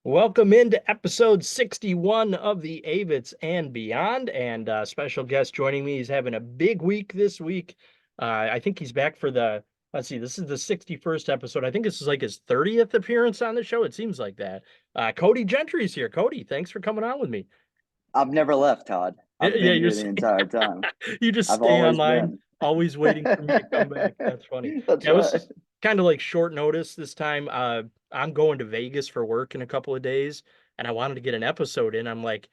Welcome into episode 61 of the Avetts and Beyond. And special guest joining me. He's having a big week this week. I think he's back for let's see, this is the 61st episode. I think this is like his 30th appearance on the show. It seems like that. Cody Gentry's here. Cody, thanks for coming on with me. I've never left, Todd. I've Yeah, been here the entire time. you just I've stay always online, been. always waiting for me to come back. That's funny. That's Yeah, it right. was kind of like short notice this time. I'm going to Vegas for work in a couple of days, and I wanted to get an episode in. I'm like,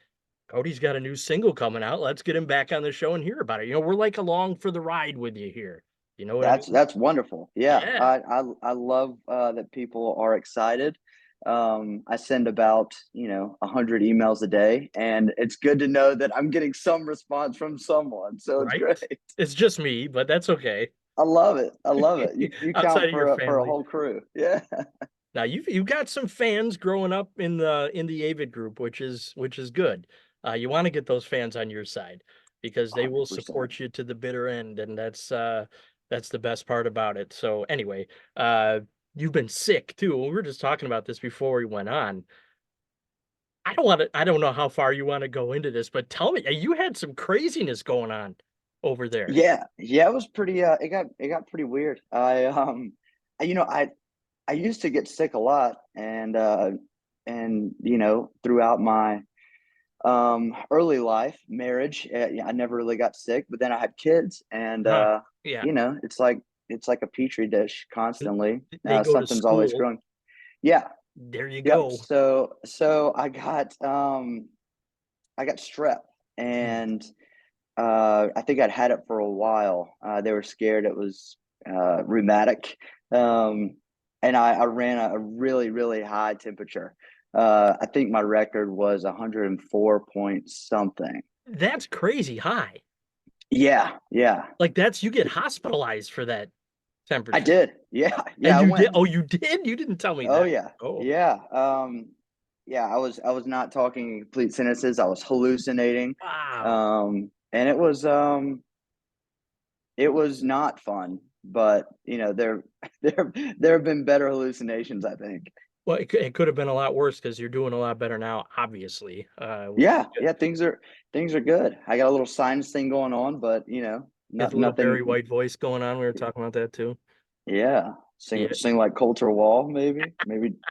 Cody's got a new single coming out. Let's get him back on the show and hear about it. We're like along for the ride with you here. You know what I mean? That's wonderful. Yeah, Yeah. I love that people are excited. I send about 100 emails a day, and it's good to know that I'm getting some response from someone. So it's Right? great. It's just me, but that's okay. I love it. I love it. You Outside count of your for a family. whole crew. Yeah. Now you've got some fans growing up in the Avid group, which is good. You want to get those fans on your side because they will 100%. support you to the bitter end, and that's the best part about it. So anyway, uh, you've been sick too. We were just talking about this before we went on. I don't know how far you want to go into this, but tell me, you had some craziness going on over there. Yeah, it was pretty it got pretty weird. You know, I used to get sick a lot, and throughout my early life, marriage, yeah, I never really got sick, but then I had kids, and Huh. Yeah. it's like a petri dish constantly. They go to Something's always school. growing. Yeah, There you yep. go. So I got strep, Hmm. and I think I'd had it for a while. They were scared it was rheumatic, um, and I ran a really really high temperature. I think my record was 104 point something. That's crazy high. Yeah, yeah, Like that's you get hospitalized for that I temperature. did. Yeah, yeah, And I you did? went. Oh, you did? You didn't tell me Oh that. yeah, Oh, yeah, yeah. I was not talking in complete sentences. I was hallucinating, wow. and it was not fun. But there have been better hallucinations, I think. Well, it could have been a lot worse because you're doing a lot better now, obviously, which is Yeah, good. yeah, things are good. I got a little sinus thing going on, but You have not a little Barry nothing. White voice going on. We were talking about that too. Yeah, Yeah. sing like Coulter Wall, maybe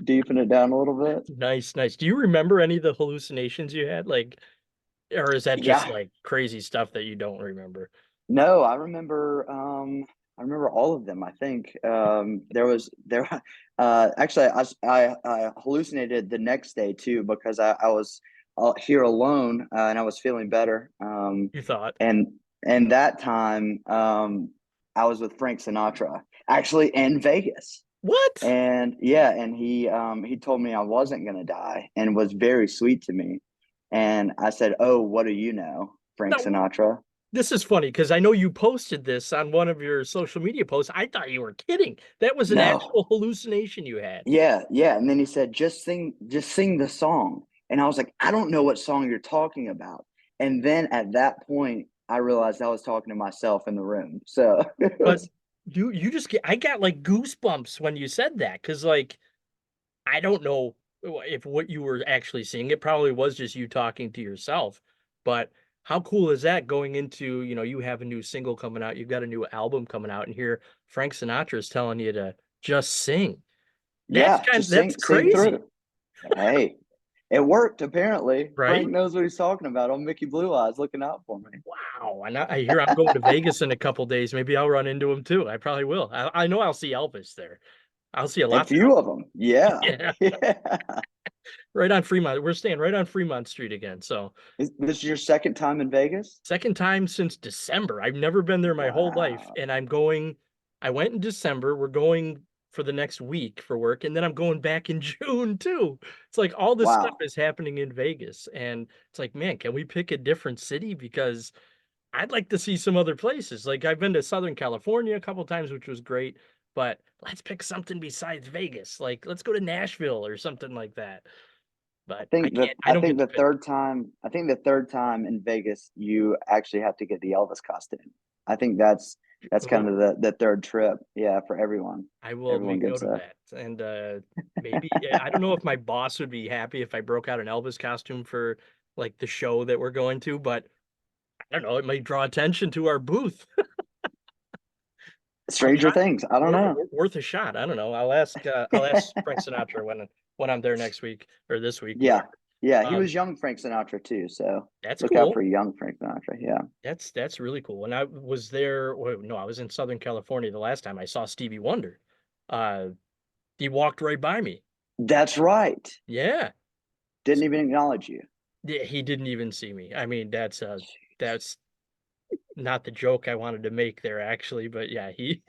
deepen it down a little bit. Nice, nice. Do you remember any of the hallucinations you had? Like, or is that just Yeah, like crazy stuff that you don't remember? no, I remember all of them. I think there actually I hallucinated the next day too because I was here alone, and I was feeling better. You thought. And that time I was with Frank Sinatra actually in Vegas. What? And yeah, and he told me I wasn't gonna die and was very sweet to me. And I said, "Oh, what do you know, Frank No, Sinatra?" this is funny because I know you posted this on one of your social media posts. I thought you were kidding. That was an No. actual hallucination you had. Yeah, yeah. And then he said, just sing the song. And I was like, I don't know what song you're talking about. And then at that point, I realized I was talking to myself in the room. So it But was, you just get I got like goosebumps when you said that because like I don't know if what you were actually seeing. It probably was just you talking to yourself. But how cool is that going into, you have a new single coming out, you've got a new album coming out, and here Frank Sinatra is telling you to just sing. yeah, just That's sing crazy, through. Hey, it worked apparently. Frank right? knows what he's talking about. Old Mickey Blue Eyes looking out for me. Wow. And I hear I'm going to Vegas in a couple days. Maybe I'll run into him too. I probably will. I know I'll see Elvis there. I'll see a A lots of few Elvis. of them. Yeah. Yeah. Yeah. Right on Fremont. We're staying right on Fremont Street again. So Is this your second time in Vegas? second time since December. I've never been there my whole life. Wow. And I went in December. We're going for the next week for work. And then I'm going back in June too. It's like all this stuff Wow. is happening in Vegas. And it's like, man, can we pick a different city? Because I'd like to see some other places. Like I've been to Southern California a couple times, which was great. But let's pick something besides Vegas. Like let's go to Nashville or something like that. I But think that I I don't think get to the pick. third time in Vegas you actually have to get the Elvis costume. I think That's kind Oh, of the third trip. Yeah, for everyone. I will Everyone make gets note of a. that. And maybe I don't know if my boss would be happy if I broke out an Elvis costume for like the show that we're going to, but I don't know, it might draw attention to our booth. I mean, Stranger Things. I don't know. worth a shot. I don't know. I'll ask Frank Sinatra when I'm there next week or this week, Yeah, whatever. yeah. He Um, was young Frank Sinatra too, so that's look out cool. for young Frank Sinatra. Yeah, That's really cool. When I was there, well, no, I was in Southern California the last time I saw Stevie Wonder. Uh, he walked right by me. that's right. Yeah. Didn't even acknowledge you. Yeah, he didn't even see me. I mean, that's not the joke I wanted to make there actually, but yeah, he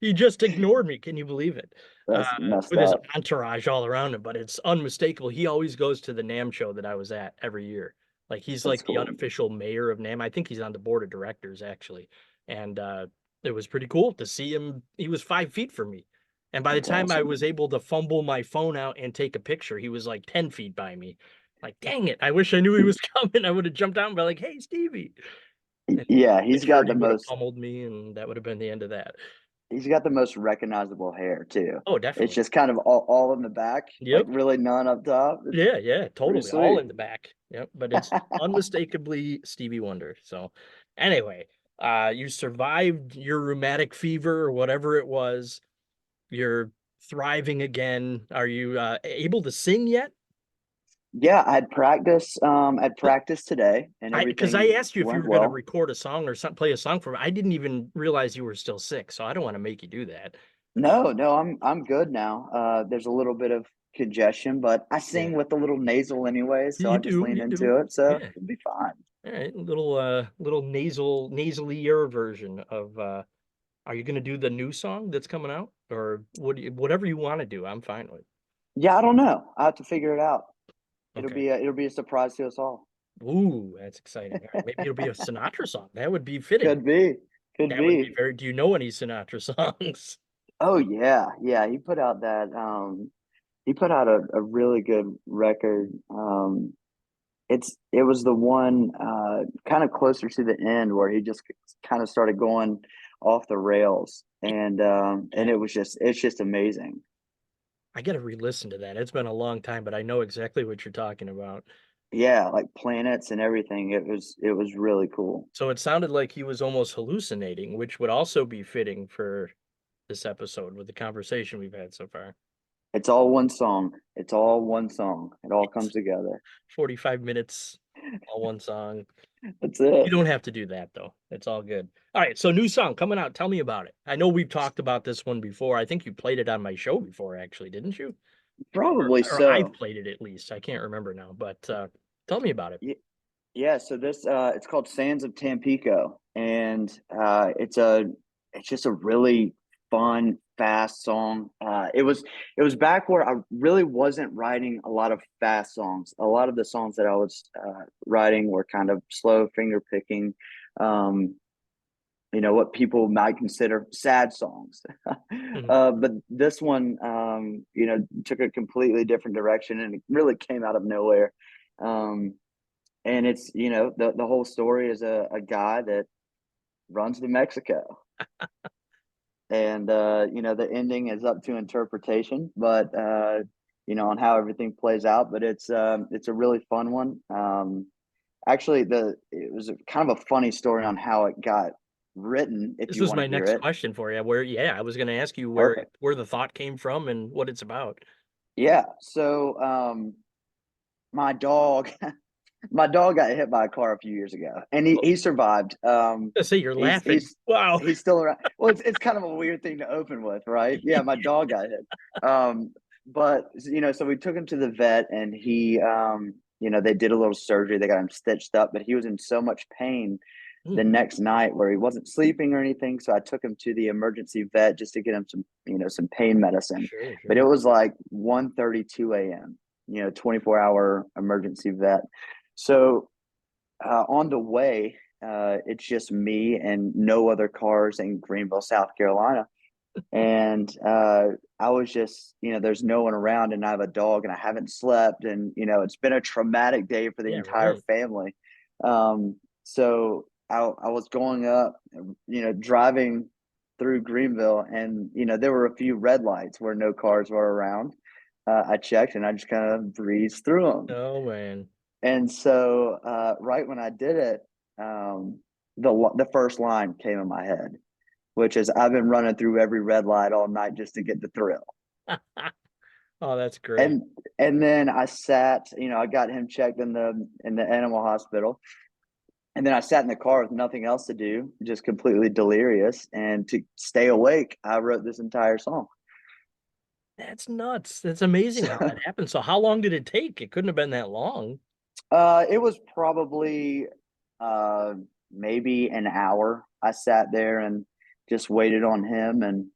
he just ignored me. Can you believe it? That's messed With his up. entourage all around him, but it's unmistakable. He always goes to the NAM show that I was at every year. Like he's That's like the cool. unofficial mayor of NAM. I think he's on the board of directors actually. And it was pretty cool to see him. He was 5 feet from me. And by the That's time I was awesome. able to fumble my phone out and take a picture, he was like 10 feet by me. Like, dang it. I wish I knew he was coming. I would have jumped out and been like, hey, Stevie. And Yeah, I'm he's sure got he the would have most. pummeled me, and that would have been the end of that. He's got the most recognizable hair too. Oh, It's definitely. just kind of all in the back, like Yep. really none up top. It's Yeah, yeah, pretty totally. All sweet. in the back. Yep. But it's unmistakably Stevie Wonder. So anyway, you survived your rheumatic fever or whatever it was. You're thriving again. Are you able to sing yet? Yeah, I'd practice today and Because I everything asked you if you went were going to well. record a song or play a song for me. I didn't even realize you were still sick, so I don't want to make you do that. No, no, I'm good now. There's a little bit of congestion, but I sing Yeah, with a little nasal anyway, so I you just do, lean you do. into it, so Yeah. it'll be fine. All right, little nasally ear version of are you gonna do the new song that's coming out? Or whatever you want to do, I'm fine with. Yeah, I don't know. I have to figure it out. Okay. It'll be a surprise to us all. Ooh, that's exciting. All right, maybe it'll be a Sinatra song. That would be fitting. Could be, could That would be be. very, do you know any Sinatra songs? Oh yeah, yeah. He put out a really good record. It was the one kind of closer to the end where he just kind of started going off the rails, and Yeah. it's just amazing. I gotta re-listen to that. It's been a long time, but I know exactly what you're talking about. Yeah, like planets and everything. It was really cool. So it sounded like he was almost hallucinating, which would also be fitting for this episode with the conversation we've had so far. It's all one song. It's all one song. It all It's comes together. 45 minutes, all one song. That's You it. don't have to do that though. It's all good. All right, so new song coming out. Tell me about it. I know we've talked about this one before. I think you played it on my show before, actually, didn't you? Probably Or I've so. played it at least. I can't remember now, but tell me about it. Yeah, so this it's called Sands of Tampico, and it's just a really fun, fast song. It was back where I really wasn't writing a lot of fast songs. A lot of the songs that I was writing were kind of slow, finger picking. Um, what people might consider sad songs. Mhm. But this one, took a completely different direction, and it really came out of nowhere. Um, and it's the whole story is a guy that runs to Mexico, and the ending is up to interpretation, but on how everything plays out. But it's a really fun one. Actually, the it was kind of a funny story on how it got written. If This you was want my to hear next it, question for you. Yeah, I was going to ask you perfect. where the thought came from and what it's about. Yeah. So my dog my dog got hit by a car a few years ago, and Oh, he survived. I say you're He's laughing. Wow. he's still around. Well, it's kind of a weird thing to open with, right? Yeah, my dog got hit. But so we took him to the vet, and they did a little surgery. They got him stitched up, but he was in so much pain Hmm, the next night where he wasn't sleeping or anything. So I took him to the emergency vet just to get him some pain medicine. sure, But it sure. was like 1:32 a.m. 24-hour emergency vet. So on the way, it's just me and no other cars in Greenville, South Carolina. And I was just, there's no one around, and I have a dog, and I haven't slept. And, it's been a traumatic day for the Yeah, entire right. family. So I was going up, driving through Greenville, and there were a few red lights where no cars were around. I checked, and I just kind of breezed through them. Oh man. And so, right when I did it, um, the first line came in my head, which is, "I've been running through every red light all night just to get the thrill." Oh, that's great. And and then I sat, I got him checked in the animal hospital, and then I sat in the car with nothing else to do, just completely delirious. And to stay awake, I wrote this entire song. That's nuts. That's amazing how So, that happened. So how long did it take? It couldn't have been that long. it was probably uh, maybe an hour. I sat there and just waited on him, and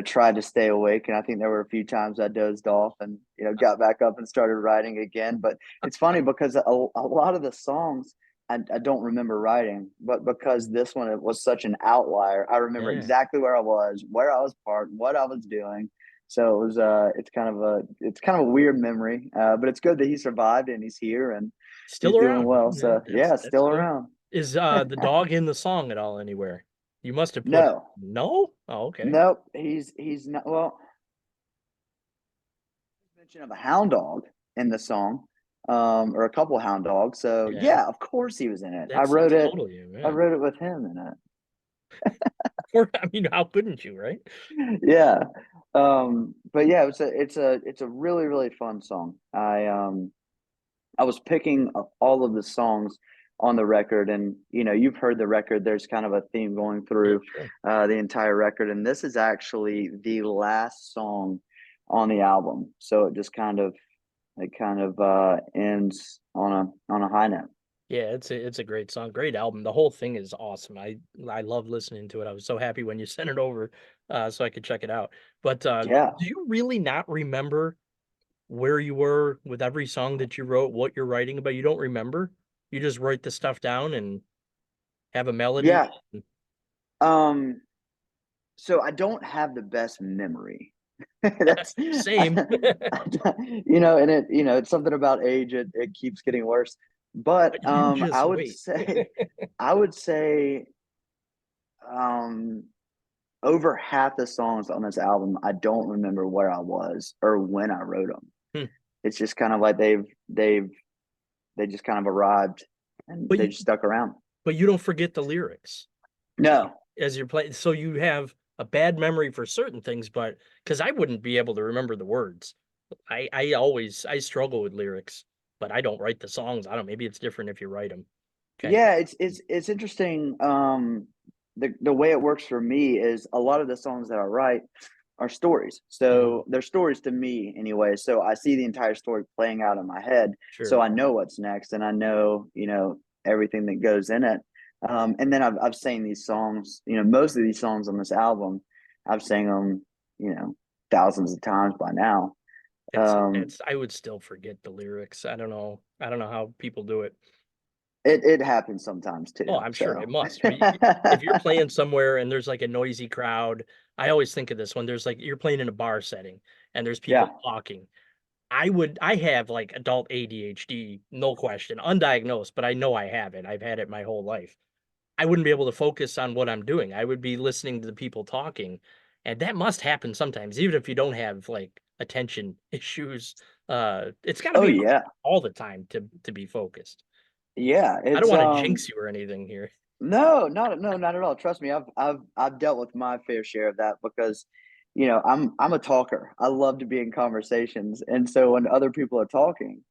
tried to stay awake. And I think there were a few times I dozed off and, got back up and started writing again. But it's funny because a lot of the songs I don't remember writing, but because this one, it was such an outlier, I remember Yeah. exactly where I was parked, what I was doing. So it was, it's kind of a weird memory, but it's good that he survived and he's here and he's Still doing around. well. Yeah, So yeah, that's still good. around. Is the dog in the song at all anywhere? You must have put No, no? Oh, okay. nope. He's not. Well, mention of a hound dog in the song, or a couple hound dogs. So Yeah. yeah, of course he was in it. I That's wrote it. totally, I yeah. wrote it with him in Or I mean, how couldn't you, right? it. Yeah. But yeah, it's a really really fun song. I was picking up all of the songs on the record, and you've heard the record. There's kind of a theme going Yeah, through sure. the entire record, and this is actually the last song on the album. So it kind of ends on a high note. Yeah, it's a great song, great album. The whole thing is awesome. I love listening to it. I was so happy when you sent it over, so I could check it out. But Yeah, do you really not remember where you were with every song that you wrote, what you're writing about? You don't remember? You just write the stuff down and have a melody. yeah. Um, so I don't have the best memory. That's Same. and it's something about age. It keeps getting worse. But But you just wait. I would say, um, over half the songs on this album, I don't remember where I was or when I wrote them. Hmm. It's just kind of like they just kind of arrived and But they you just stuck around. but you don't forget the lyrics No, as you're playing. So you have a bad memory for certain things, but because I wouldn't be able to remember the words. I struggle with lyrics, but I don't write the songs. I don't, maybe it's different if you write them. Okay. yeah, it's interesting. The way it works for me is a lot of the songs that I write are stories. Mhm. So they're stories to me anyway. So I see the entire story playing out in my head. So Sure. I know what's next, and I know everything that goes in it. And then I've sang these songs. Most of these songs on this album, I've sang them, thousands of times by now. Um, I would still forget the lyrics. I don't know. I don't know how people do it. it happens sometimes Oh, too. I'm sure So it must. If you're playing somewhere and there's like a noisy crowd, I always think of this when there's like you're playing in a bar setting and there's people yeah. talking. I have like adult ADHD, no question, undiagnosed, but I know I have it. I've had it my whole life. I wouldn't be able to focus on what I'm doing. I would be listening to the people talking, and that must happen sometimes, even if you don't have like attention issues. It's got to Oh be yeah. all the time to be focused. Yeah, I don't it's want to jinx you or anything here. no, not at all. Trust me, I've dealt with my fair share of that because I'm a talker. I love to be in conversations. And so when other people are talking,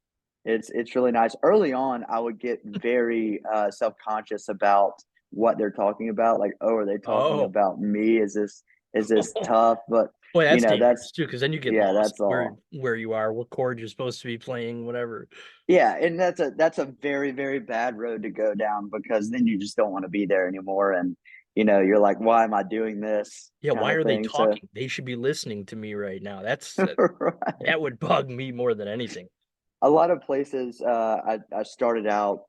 it's really nice. Early on, I would get very self-conscious about what they're talking about. Like, oh, are they talking Oh, about me? Is this tough? But boy, that's dangerous that's too, because then you get yeah, lost that's all. where you are, what chord you're supposed to be playing, whatever. Yeah, and that's a very, very bad road to go down because then you just don't want to be there anymore. And you're like, why am I doing this Yeah, kind why of are they thing? So talking? They should be listening to me right now. right. That would bug me more than anything. A lot of places I started out,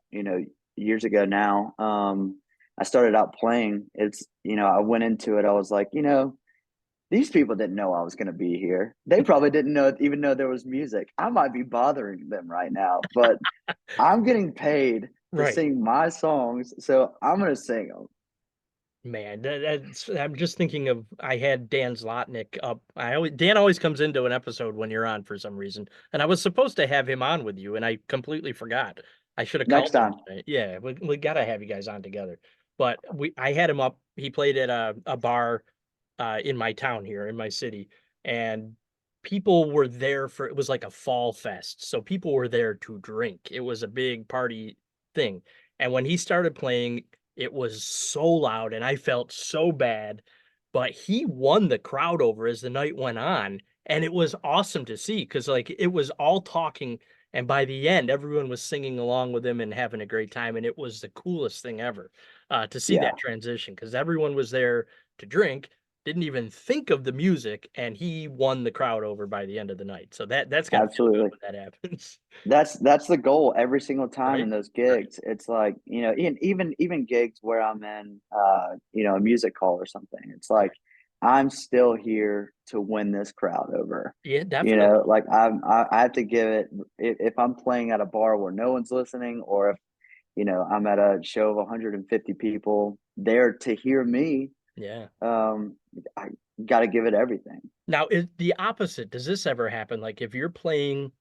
years ago now. I started out playing. I went into it, I was like, these people didn't know I was going to be here. They probably didn't know even know there was music. I might be bothering them right now, but I'm getting paid to Right. sing my songs, so I'm gonna sing them. Man, that's I'm just thinking of I had Dan Zlotnick up. Dan always comes into an episode when you're on for some reason, and I was supposed to have him on with you, and I completely forgot. I should have Next called him time. tonight. Yeah, we gotta have you guys on together. But I had him up. He played at a bar in my town here in my city, and people were there for it was like a fall fest, so people were there to drink. It was a big party thing, and when he started playing, it was so loud, and I felt so bad, but he won the crowd over as the night went on, and it was awesome to see because like it was all talking, and by the end, everyone was singing along with him and having a great time, and it was the coolest thing ever to see Yeah, that transition because everyone was there to drink, didn't even think of the music, and he won the crowd over by the end of the night. So that's got to feel good absolutely. when that happens, That's the goal every single time right? in those Right. gigs. It's like, even gigs where I'm in a music hall or something. It's like I'm still here to win this crowd over. Yeah, definitely. Like I have to give it if I'm playing at a bar where no one's listening, or if I'm at a show of 150 people there to hear me, Yeah. um I got to give it everything. Now, is the opposite. Does this ever happen? Like if you're playing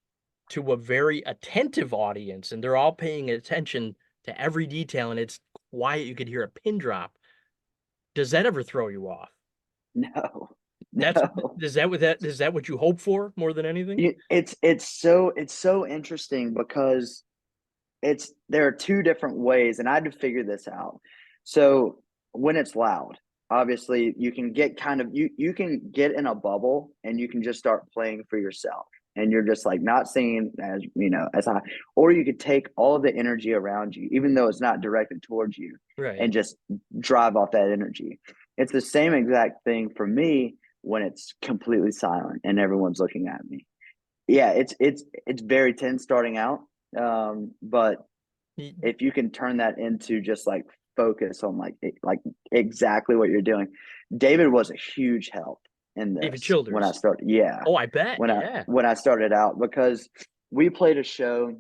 to a very attentive audience and they're all paying attention to every detail and it's quiet, you could hear a pin drop. Does that ever throw you off? No. That's No. is that what you hope for more than anything? It's so interesting because there are two different ways, and I had to figure this out. So when it's loud, obviously you can get you can get in a bubble and you can just start playing for yourself, and you're just like not singing as high, or you could take all of the energy around you, even though it's not directed towards you, Right. and just drive off that energy. It's the same exact thing for me when it's completely silent and everyone's looking at me. Yeah, it's very tense starting out, but Y- if you can turn that into just like focus on like exactly what you're doing. David was a huge help in David this when I Childers. started. Yeah, Oh, I bet. when I Yeah. when I started out, because we played a show,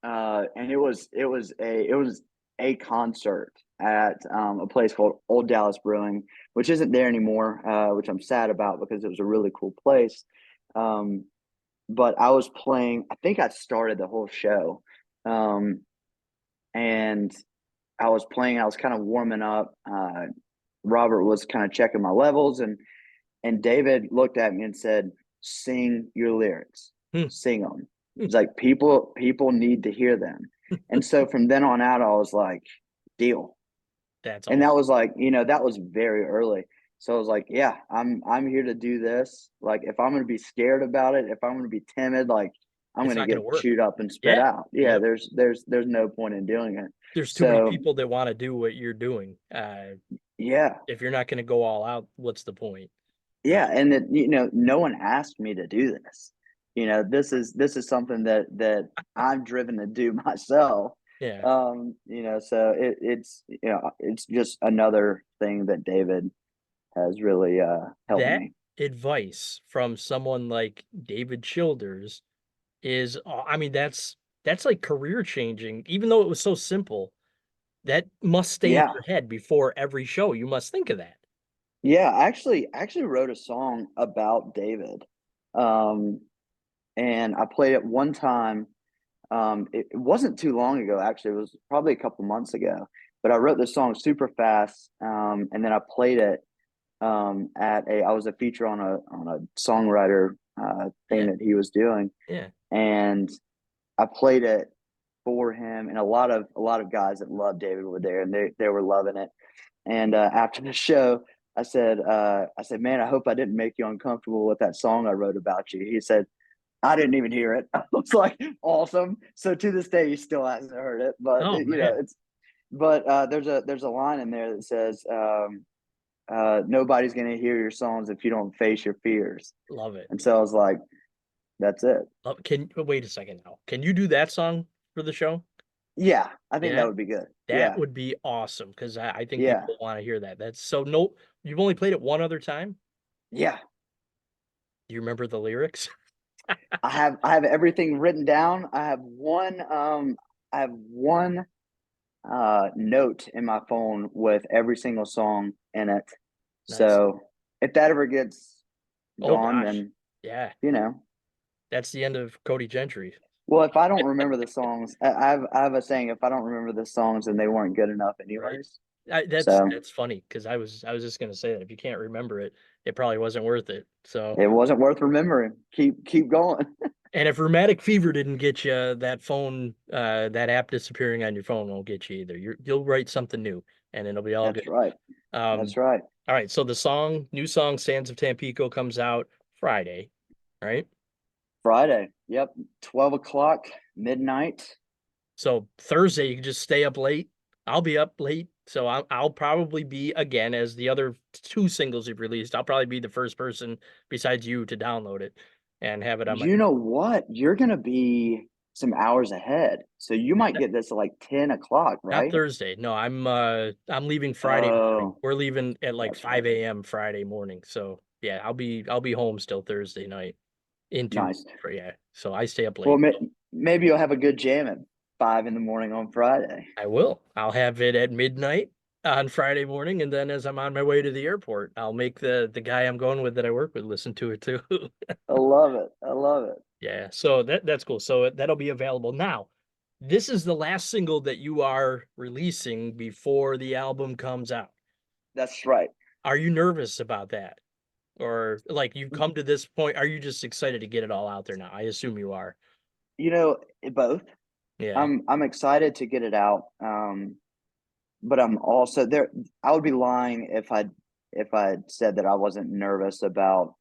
and it was a concert at a place called Old Dallas Brewing, which isn't there anymore, which I'm sad about because it was a really cool place. Um, but I was playing. I think I started the whole show, and I was playing. I was kind of warming up. Robert was kind of checking my levels, and David looked at me and said, "Sing your lyrics. Hmm. Sing them." It's like people need to hear them. And so from then on out, I was like, "Deal." That's And that awesome. was like, that was very early. So I was like, "Yeah, I'm here to do this. Like, if I'm going to be scared about it, if I'm going to be timid, like I'm It's going to not going to get work. chewed up and spit Yeah. out. Yeah, Yep. there's no point in doing it." There's too many So people that want to do what you're doing. yeah, If you're not going to go all out, what's the point? Uh, yeah, and no one asked me to do this. This is something that I'm driven to do myself. yeah. So it's just another thing that David has really helped That me. advice from someone like David Childers is, I mean, that's like career changing. Even though it was so simple, that must stay in Yeah, your head before every show. You must think of that. yeah. I actually wrote a song about David, um, and I played it one time. It wasn't too long ago, actually. It was probably a couple months ago. But I wrote this song super fast, and then I played it I was a feature on a songwriter thing Yeah, that he was doing, yeah, and I played it for him, and a lot of guys that love David were there, and they were loving it. And after the show, I said, "Man, I hope I didn't make you uncomfortable with that song I wrote about you." He said, "I didn't even hear it." I was like, "Awesome!" So to this day, he still hasn't heard it, but oh man, it's. But there's a line in there that says, "Nobody's gonna hear your songs if you don't face your fears." love it. And so I was like, "That's it." Can wait a second now. Can you do that song for the show? Yeah, I think that Yeah, would be good. that Yeah, would be awesome because I think yeah, people want to hear that. That's so no, you've only played it one other time. yeah. Do you remember the lyrics? I have everything written down. I have one. I have one note in my phone with every single song in it. Nice. So if that ever gets Oh gone, gosh. then Yeah. you know. That's the end of Cody Gentry. Well, if I don't remember the songs, I have a saying: if I don't remember the songs, then they weren't good enough, Right. anyways. That's So that's funny because I was just gonna say that if you can't remember it, it probably wasn't worth it. So, it wasn't worth remembering. Keep going. and if rheumatic fever didn't get you, that phone, that app disappearing on your phone won't get you either. You'll write something new, and it'll be all That's good. right. Um, That's right. all right. So new song, "Sands of Tampico" comes out Friday, right? Friday. Yep. 12 o'clock midnight. So Thursday, you can just stay up late. I'll be up late. So I'll probably be, again, as the other two singles you've released, I'll probably be the first person besides you to download it and have it on my You know what? You're gonna be some hours ahead, so you might phone. get this at like 10 o'clock, Not right? Thursday. No, I'm leaving Friday morning. Oh, We're leaving at like that's right. 5 a.m. Friday morning. So yeah, I'll be home still Thursday night into Nice. yeah. So I stay up Well, late. maybe you'll have a good jam at 5 in the morning on Friday. I will. I'll have it at midnight on Friday morning, and then as I'm on my way to the airport, I'll make the guy I'm going with that I work with listen to it too. I love it. I love it. Yeah, so that's cool. So that'll be available now. This is the last single that you are releasing before the album comes out. That's right. Are you nervous about that? Or like you've come to this point, are you just excited to get it all out there now? I assume you are. You know, both. Yeah, I'm excited to get it out. But I'm also there. I would be lying if I said that I wasn't nervous about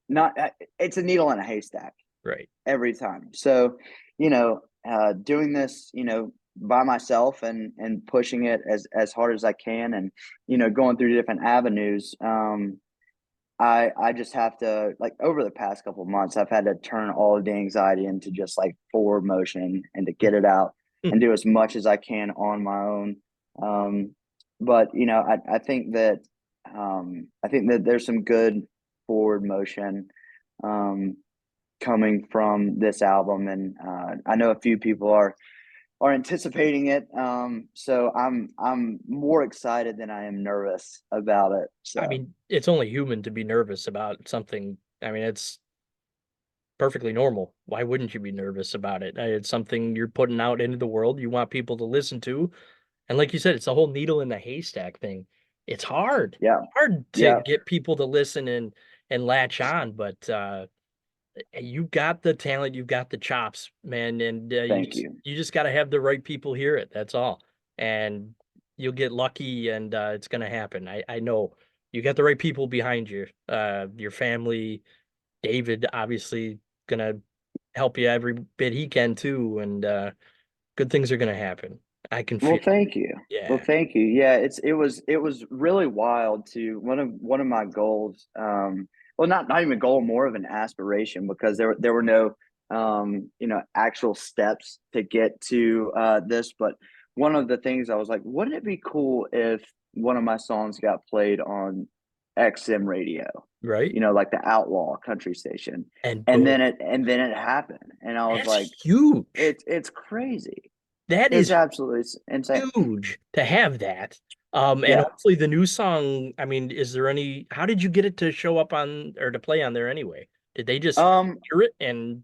not. It's a needle in a haystack right. every time. So, doing this, by myself and pushing it as hard as I can, and going through different avenues. I just have to, like, over the past couple of months, I've had to turn all of the anxiety into just like forward motion and to get it out and do as much as I can on my own. Um, but I think that there's some good forward motion um, coming from this album, and I know a few people are anticipating it. So I'm more excited than I am nervous about it. I So mean, it's only human to be nervous about something. I mean, it's perfectly normal. Why wouldn't you be nervous about it? It's something you're putting out into the world. You want people to listen to. And like you said, it's the whole needle in the haystack thing. It's yeah, hard to yeah. get people to listen and latch on, but you've got the talent, you've got the chops, man, and Thank you. you just got to have the right people hear it. That's all, and you'll get lucky, and it's gonna happen. I know you got the right people behind you. Your family, David, obviously gonna help you every bit he can too, and good things are gonna happen. I can Well, feel it. thank you. Well, Yeah, thank you. Yeah, it was really wild to one of my goals. Well, not even a goal, more of an aspiration, because there were no actual steps to get to this. But one of the things I was like, wouldn't it be cool if one of my songs got played on XM radio? right. Like the Outlaw country station, And and boom, then it happened, and I was that's like, huge. it's crazy. That It's is absolutely insane. huge to have that. And Yeah. hopefully the new song, I mean, is there any, how did you get it to show up on or to play on there anyway? Did they just Um, hear it and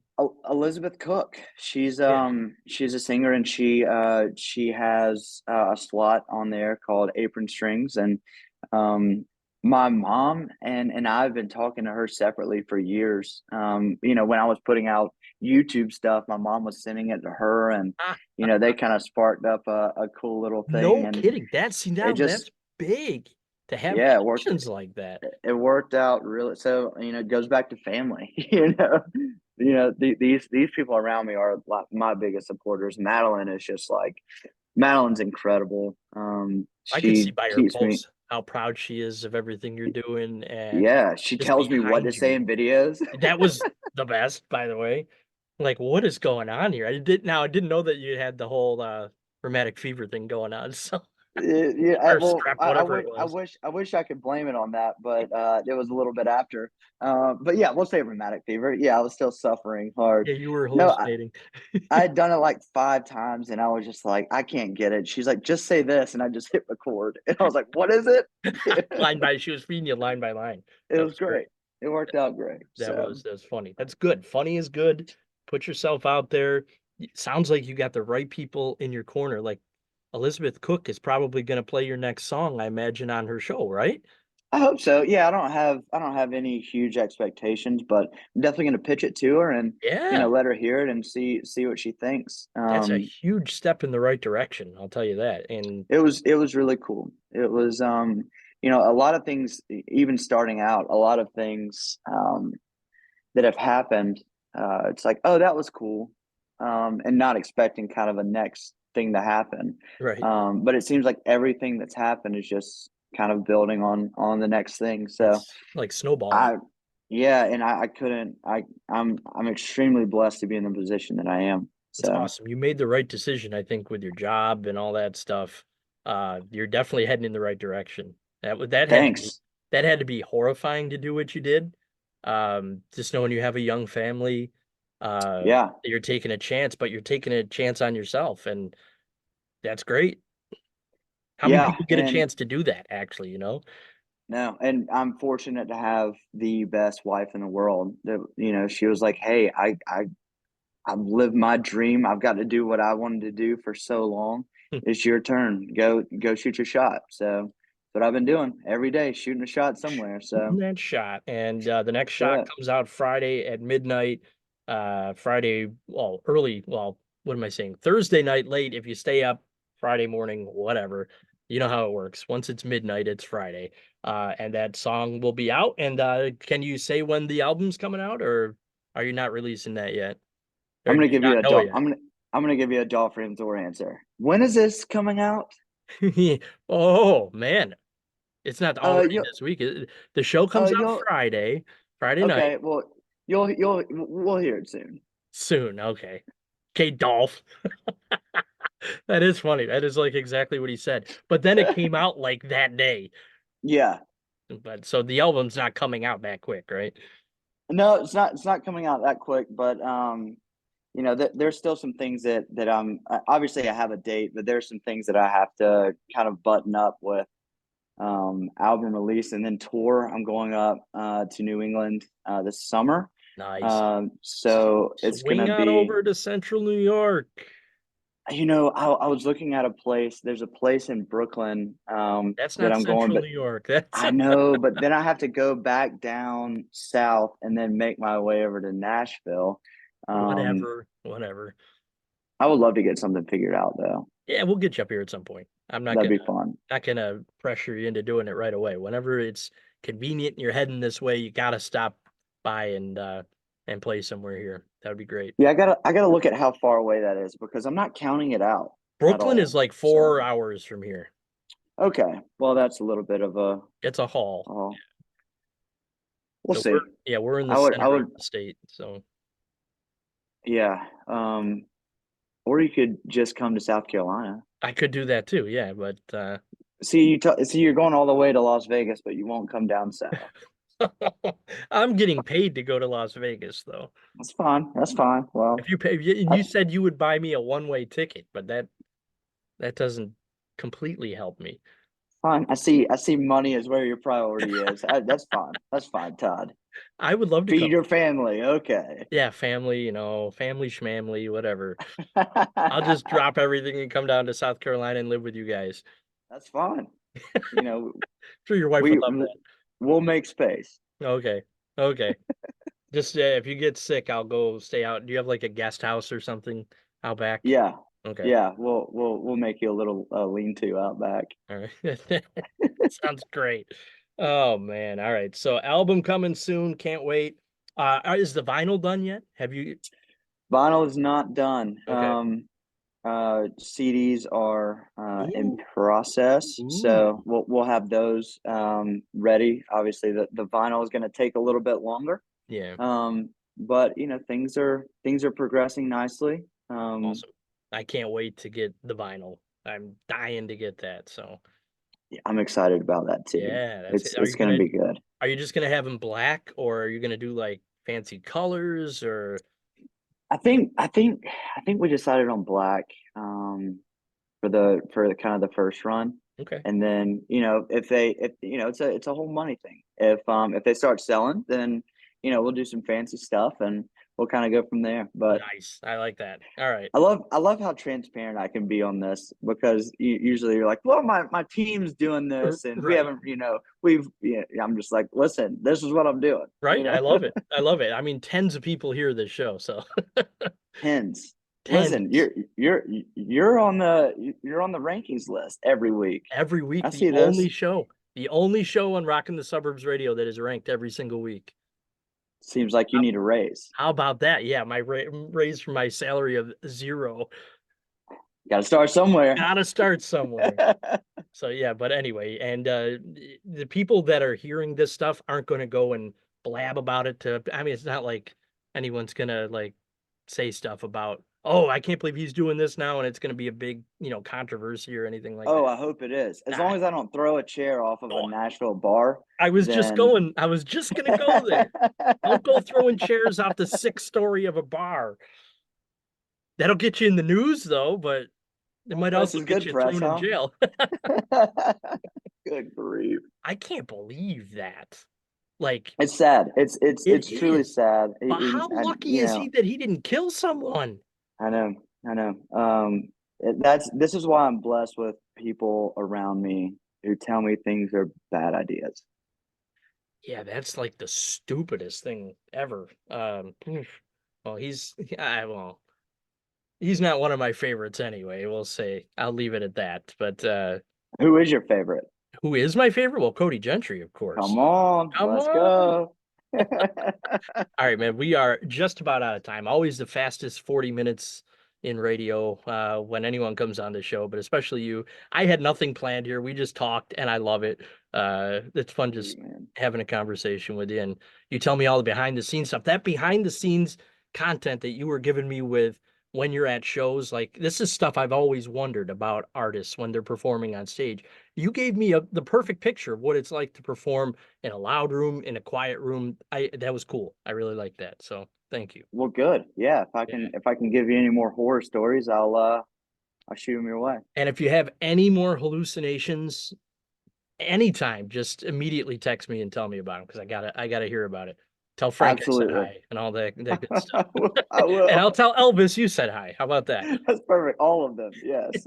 Elizabeth Cook. She's yeah. she's a singer, and she has a slot on there called Apron Strings, and um my mom and I've been talking to her separately for years. When I was putting out YouTube stuff, my mom was sending it to her, and Ah, they kind of sparked up a cool little thing, no and kidding. it That's just big to have yeah, it worked. connections like that. It worked out really. So it goes back to family. These people around me are like my biggest supporters. Madeline is just like, Madeline's incredible. I could see She by her keeps me. posts how proud she is of everything you're doing and Yeah, she just tells me what to behind say you. in videos. That was the best, by the way. Like, what is going on here? I didn't know that you had the whole rheumatic fever thing going on. So Yeah, or well, strep, whatever it I was. wish, I could blame it on that, but it was a little bit after. But yeah, we'll say rheumatic fever. Yeah, I was still suffering hard. Yeah, you were No, hallucinating. I had done it like 5 times, and I was just like, I can't get it. She's like, just say this, and I just hit record, and I was like, what is it? Line by, she was feeding you line by line. It That was was great. great. It worked out great. So That's funny. That's good. Funny is good. Put yourself out there. It sounds like you got the right people in your corner. Like Elizabeth Cook is probably going to play your next song, I imagine, on her show, right? I hope so. Yeah, I don't have any huge expectations, but I'm definitely going to pitch it to her and Yeah, let her hear it and see what she thinks. that's a huge step in the right direction. I'll tell you that. And It was really cool. It was a lot of things, even starting out, a lot of things that have happened. It's like, oh, that was cool, and not expecting kind of a next thing to happen. right, But it seems like everything that's happened is just kind of building on the next thing. So it's like snowballing. I, yeah, and I couldn't. I'm extremely blessed to be in the position that I am. It's So awesome. You made the right decision, I think, with your job and all that stuff. You're definitely heading in the right direction. That had to be thanks. horrifying to do what you did. Just knowing you have a young family, Yeah, that you're taking a chance, but you're taking a chance on yourself, and that's great. How many yeah, people get a and chance to do that, actually, you know? no, and I'm fortunate to have the best wife in the world. That she was like, "Hey, I've lived my dream. I've got to do what I wanted to do for so long. It's your turn. Go shoot your shot." So that's what I've been doing every day, shooting a shot somewhere. Shooting So that shot. And the next that's shot it. comes out Friday at midnight. Friday, well, early, well, what am I saying? Thursday night late if you stay up Friday morning, whatever. You know how it works. Once it's midnight, it's Friday. And that song will be out. And can you say when the album's coming out, or are you not releasing that yet? Or I'm do gonna you give you not a know dog. yet? I'm gonna give you a Dolphin Door answer. When is this coming out? Oh man, it's not already You this week. The show comes out you'll Friday, Friday night. okay. Well, we'll hear it soon. Soon. Okay. Okay, Dolph. That is funny. That is like exactly what he said. But then it came out like that day. Yeah. But so the album's not coming out that quick, right? No, it's not. It's not coming out that quick, but there's still some things that I'm obviously I have a date, but there's some things that I have to kind of button up with album release and then tour. I'm going up to New England this summer, Nice. so it's Swing gonna on be. over to Central New York. I was looking at a place. There's a place in Brooklyn That's that not I'm going, Central but New York. That's I know, but then I have to go back down south and then make my way over to Nashville. Um, whatever. Whatever. I would love to get something figured out though. Yeah, we'll get you up here at some point. I'm That'd be fun. not gonna pressure you into doing it right away. Whenever it's convenient and you're heading this way, you gotta stop by and play somewhere here. That would be great. Yeah, I gotta look at how far away that is because I'm not counting it out at Brooklyn is all. like So 4 hours from here. okay, well that's a little bit of a It's a haul. oh, we'll So see. we're in the I center of would the state. So yeah. Or you could just come to South Carolina. I could do that too. Yeah, but See you're going all the way to Las Vegas, but you won't come down south. I'm getting paid to go to Las Vegas though. That's fine. That's fine. If Well, you pay, and I, you said you would buy me a one-way ticket, but that doesn't completely help me. fine. I see money is where your priority is. That's fine. That's fine, Todd. I would love to Feed come. your family. Okay. Yeah, family, family schmamly, whatever. I'll just drop everything and come down to South Carolina and live with you guys. That's fine. You know, Sure, your wife would we love that. we'll make space. Okay. Okay. Just if you get sick, I'll go stay out. Do you have like a guest house or something out back? Yeah. Okay. Yeah, we'll make you a little lean-to out back. All right. Sounds great. Oh man. All right. So album coming soon. Can't wait. Is the vinyl done yet? Have you? Vinyl is not done. Okay. CDs are in Ooh. process, Ooh. so we'll have those ready. Obviously, the vinyl is going to take a little bit longer, Yeah. but things are progressing nicely. Awesome. I can't wait to get the vinyl. I'm dying to get that. So Yeah, I'm excited about that too. yeah, that's it. It's going to be good. Are you just gonna have them black, or are you gonna do like fancy colors, or I think I think I think we decided on black for the kind of the first run. okay? And then, if it's a whole money thing. If they start selling, then we'll do some fancy stuff and we'll kind of go from there. But Nice. I like that. All right. I love how transparent I can be on this because usually you're like, well, my team's doing this and we Right. haven't, I'm just like, listen, this is what I'm doing, Right. I love it. I love it. I mean, tens of people hear this show, so Tens. Listen, tens you're on the rankings list every week. every week. I see this. The only show on Rockin' the Suburbs Radio that is ranked every single week. Seems like you How, need a raise. how about that? Yeah, my raise from my salary of 0. Got to start somewhere. Gotta start somewhere. So yeah, but anyway, and the people that are hearing this stuff aren't going to go and blab about it to, I mean, it's not like anyone's gonna like say stuff about, oh, I can't believe he's doing this now, and it's gonna be a big, controversy or anything like Oh, that. I hope it is. As long I, as I don't throw a chair off of a oh, Nashville bar, then I was just gonna go there. Don't go throwing chairs off the 6th story of a bar. That'll get you in the news though, but it more might press also is get good you press, thrown in huh? jail. Good grief. I can't believe that. Like, It's sad. it It's truly is. sad. But how lucky is he that he didn't kill someone? I know, I know. This is why I'm blessed with people around me who tell me things are bad ideas. Yeah, that's like the stupidest thing ever. Well, he's not one of my favorites anyway. We'll say I'll leave it at that. But Who is your favorite? who is my favorite? Well, Cody Gentry, of course. Come on, Come let's on. go. All right, man. We are just about out of time. Always the fastest 40 minutes in radio when anyone comes on the show, but especially you. I had nothing planned here. We just talked, and I love it. It's fun just Sweet, man. having a conversation with you, and you tell me all the behind the scenes stuff. That behind the scenes content that you were giving me with when you're at shows, like this is stuff I've always wondered about artists when they're performing on stage. You gave me the perfect picture of what it's like to perform in a loud room, in a quiet room. That was cool. I really like that. So thank you. Well, good. Yeah, Yeah. if I can give you any more horror stories, I'll shoot them your way. And if you have any more hallucinations anytime, just immediately text me and tell me about them because I gotta hear about it. Tell Frank I said Absolutely. hi and all that good stuff. I And I'll will. tell Elvis you said hi. How about that? That's perfect. All of them. Yes.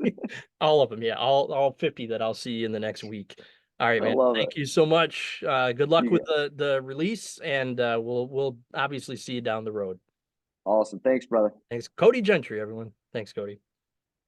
All of them, yeah, all 50 that I'll see in the next week. All right, I man. love it. Thank you so much. Good luck You with got the release, and we'll obviously see you down the road. awesome. Thanks, brother. Thanks, Cody Gentry, everyone. Thanks, Cody.